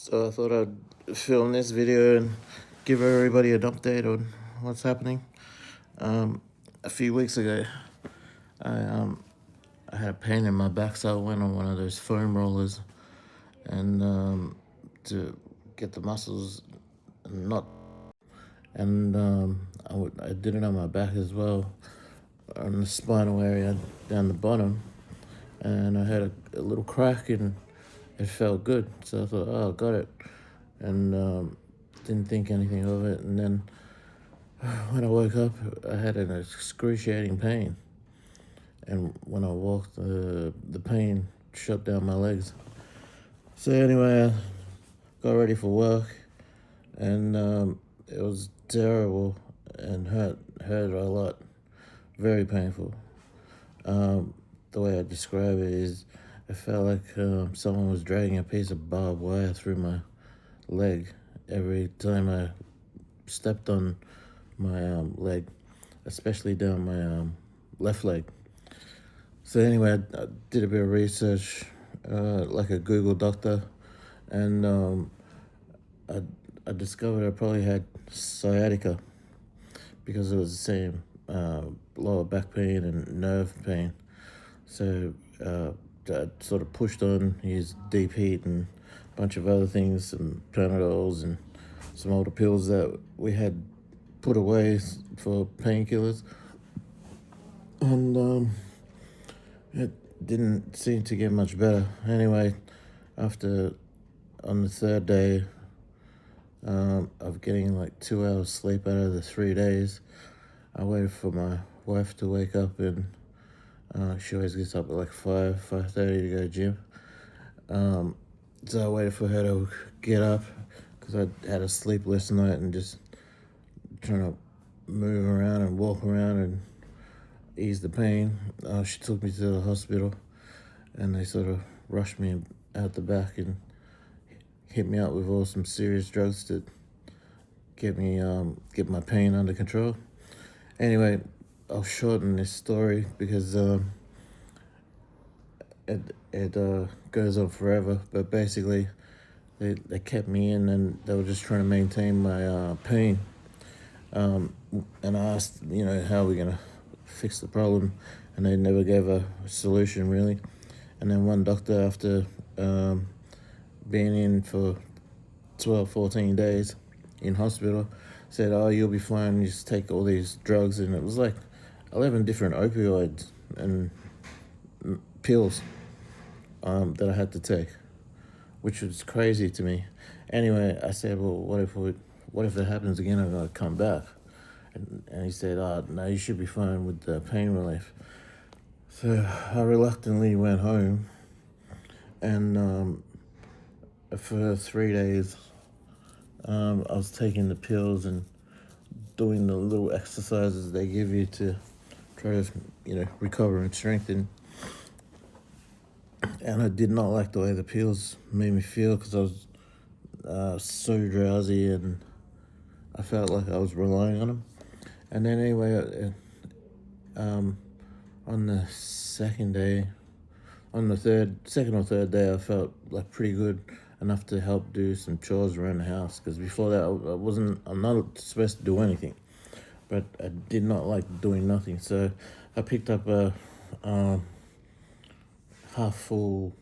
So I thought I'd film this video and give everybody an update on what's happening. A few weeks ago, I um I had a pain in my back, so I went on one of those foam rollers and to get the muscles not. And I did it on my back as well, on the spinal area down the bottom, and I had a little crack and it felt good. So I thought, oh, I got it, and didn't think anything of it. And then when I woke up, I had an excruciating pain, and when I walked, the pain shut down my legs. So anyway, I got ready for work, and it was terrible and hurt a lot, very painful. The way I describe it is, it felt like someone was dragging a piece of barbed wire through my leg every time I stepped on my leg, especially down my left leg. So anyway, I did a bit of research, like a Google doctor, and I, I discovered I probably had sciatica because it was the same lower back pain and nerve pain. So I sort of pushed on, used deep heat and a bunch of other things, some Panadols and some older pills that we had put away for painkillers. And it didn't seem to get much better. Anyway, on the third day of getting like 2 hours sleep out of the 3 days, I waited for my wife to wake up, and she always gets up at like 5:30 to go gym. So I waited for her to get up because I had a sleepless night and just trying to move around and walk around and ease the pain. She took me to the hospital, and they sort of rushed me out the back and hit me up with all some serious drugs to get my pain under control. Anyway, I'll shorten this story because it goes on forever. But basically, they kept me in, and they were just trying to maintain my pain. And I asked, how are we gonna fix the problem, and they never gave a solution really. And then one doctor, after being in for 12, 14 days in hospital, said, oh, you'll be fine, you just take all these drugs. And it was like 11 different opioids and pills that I had to take, which was crazy to me. Anyway, I said, well, what if that happens again? I'm gonna come back. And he said, oh, no, you should be fine with the pain relief. So I reluctantly went home, and for 3 days, I was taking the pills and doing the little exercises they give you to try to, recover and strengthen. And I did not like the way the pills made me feel because I was so drowsy, and I felt like I was relying on them. And then anyway, on the second or third day, I felt like pretty good, enough to help do some chores around the house. Because before that, I'm not supposed to do anything, but I did not like doing nothing. So I picked up a half full,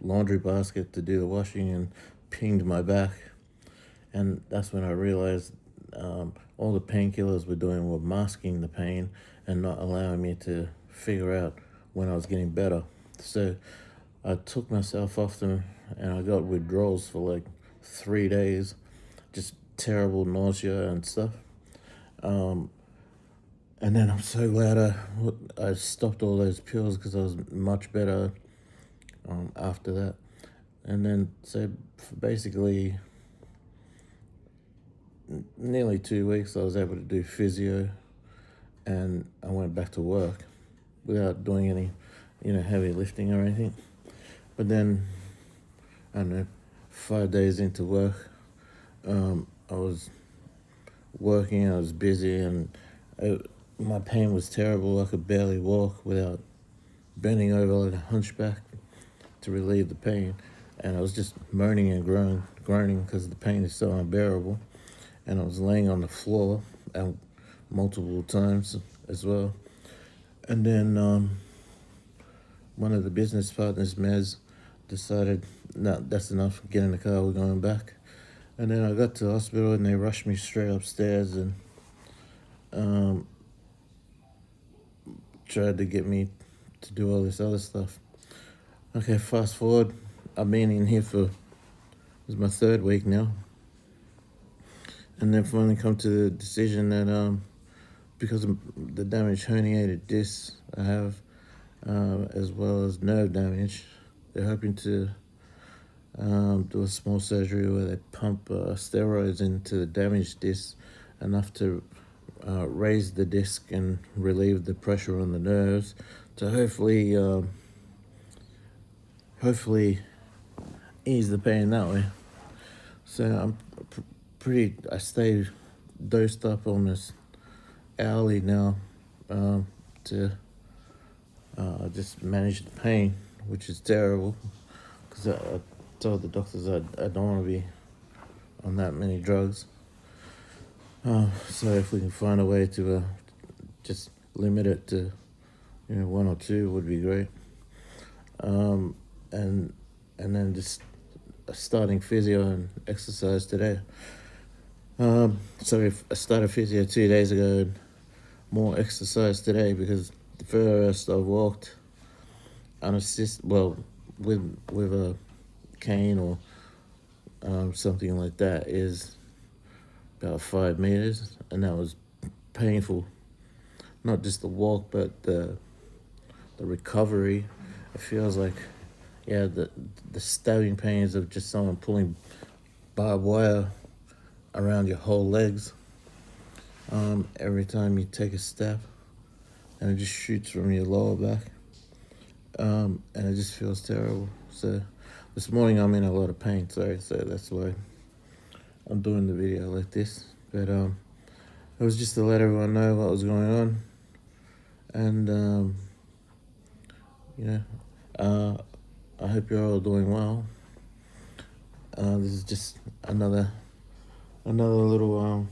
laundry basket to do the washing, and pinged my back. And that's when I realized all the painkillers were masking the pain and not allowing me to figure out when I was getting better. So I took myself off them, and I got withdrawals for like 3 days, just terrible nausea and stuff. And then I'm so glad I stopped all those pills because I was much better after that. And then, so for basically nearly 2 weeks, I was able to do physio, and I went back to work without doing any, heavy lifting or anything. But then, I don't know, 5 days into work, I was working, I was busy, and my pain was terrible. I could barely walk without bending over like a hunchback to relieve the pain. and I was just moaning and groaning because the pain is so unbearable. And I was laying on the floor multiple times as well. And then one of the business partners, Mez, decided, no, that's enough, get in the car, we're going back. And then I got to the hospital and they rushed me straight upstairs and tried to get me to do all this other stuff. Okay, fast forward, I've been in here this is my 3rd week now. And then finally come to the decision that because of the damaged herniated discs I have, as well as nerve damage, they're hoping to do a small surgery where they pump steroids into the damaged disc enough to raise the disc and relieve the pressure on the nerves to hopefully ease the pain that way. So I'm I stay dosed up on this hourly now to just manage the pain, which is terrible because I told the doctors I don't want to be on that many drugs. So if we can find a way to just limit it to 1 or 2 would be great. And then just starting physio and exercise today. So if I started physio 2 days ago and more exercise today because the first I've walked unassisted, with a cane or something like that is about 5 meters, and that was painful. Not just the walk, but the recovery. It feels like, the stabbing pains of just someone pulling barbed wire around your whole legs every time you take a step, and it just shoots from your lower back, and it just feels terrible. So this morning I'm in a lot of pain, so that's why I'm doing the video like this. But it was just to let everyone know what was going on, and I hope you're all doing well. This is just another little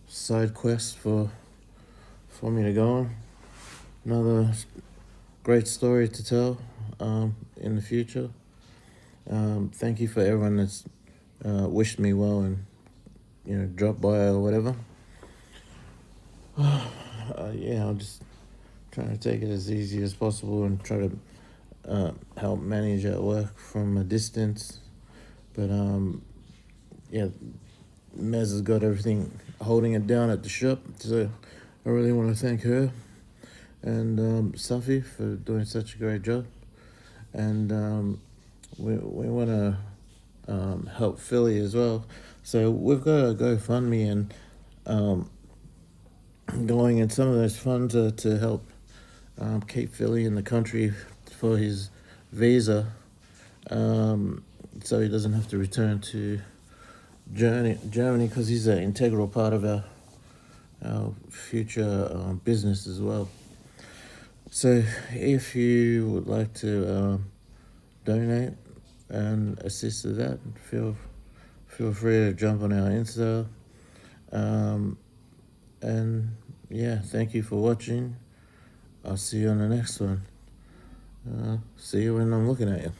side quest for me to go on. Another great story to tell in the future. Thank you for everyone that's wished me well and dropped by or whatever. I'm just trying to take it as easy as possible and try to help manage at work from a distance. But Mez has got everything holding it down at the shop, so I really want to thank her and Safi for doing such a great job. And we want to help Philly as well. So we've got a GoFundMe and going in some of those funds to help keep Philly in the country for his visa, so he doesn't have to return to Germany because he's an integral part of our future business as well. So if you would like to donate and assist with that, feel free to jump on our Insta. And thank you for watching. I'll see you on the next one. See you when I'm looking at you.